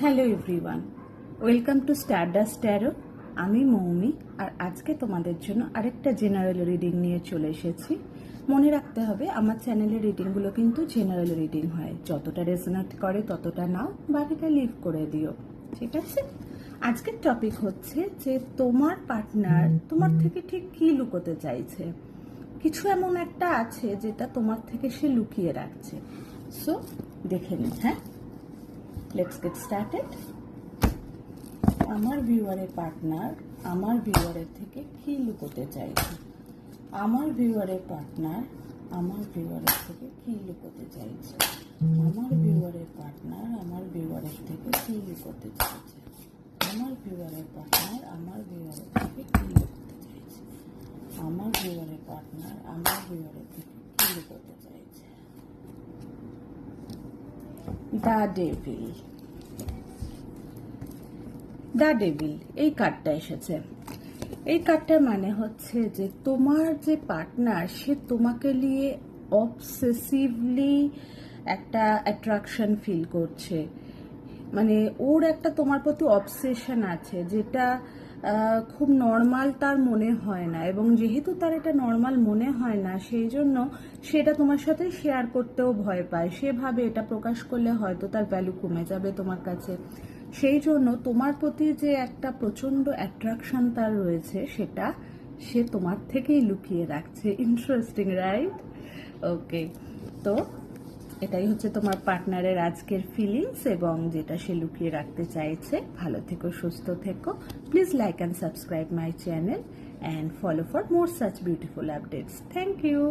Hello everyone, welcome to Stardust taro. আমি মৌমি, আর আজকে তোমাদের জন্য আরেকটা জেনারেল রিডিং নিয়ে চলে এসেছি। মনে রাখতে হবে, আমার চ্যানেলের রিডিংগুলো কিন্তু জেনারেল রিডিং হয়। যতটা রেজোনেট করে ততটা নাও, বাকিটা লিভ করে দিও, ঠিক আছে? আজকের টপিক হচ্ছে যে তোমার পার্টনার তোমার থেকে ঠিক কী লুকোতে চাইছে। কিছু এমন একটা আছে যেটা তোমার থেকে সে লুকিয়ে রাখছে। সো দেখে নিন। হ্যাঁ, লেটস গেট স্টার্টেড। আমার ভিউয়ারের পার্টনার আমার ভিউয়ারের থেকে কি লুকোতে চাইছে? আমার ভিউয়ারের পার্টনার আমার ভিউয়ারের থেকে কি লুকোতে চাইছে? আমার ভিউয়ারের পার্টনার আমার ভিউয়ারের থেকে কি লুকোতে চাইছে? আমার ভিউয়ারের পার্টনার আমার ভিউয়ারের থেকে কি লুকোতে চাইছে? আমার ভিউয়ারের পার্টনার আমার ভিউয়ারের থেকে কি লুকোতে চাইছে? The devil. দ্য ডেভিল এই কার্ডটা এসেছে। এই কার্ডটার মানে হচ্ছে যে তোমার যে পার্টনার, সে তোমাকে নিয়ে অবসেসিভলি একটা অ্যাট্রাকশন ফিল করছে। মানে ওর একটা তোমার প্রতি অবসেশন আছে, যেটা খুব নর্মাল তার মনে হয় না, এবং যেহেতু তার এটা নর্মাল মনে হয় না, সেই জন্য সেটা তোমার সাথে শেয়ার করতেও ভয় পায়। সে ভাবে এটা প্রকাশ করলে হয়তো তার ভ্যালু কমে যাবে তোমার কাছে। সেই জন্য তোমার প্রতি যে একটা প্রচণ্ড অ্যাট্রাকশন তার রয়েছে, সেটা সে তোমার থেকেই লুকিয়ে রাখছে। Interesting, right? ওকে, তো এটাই হচ্ছে তোমার পার্টনারের আজকের ফিলিংস এবং যেটা সে লুকিয়ে রাখতে চাইছে। ভালো থেকো, সুস্থ থেকো। Please like and subscribe my channel and follow for more such beautiful updates. Thank you.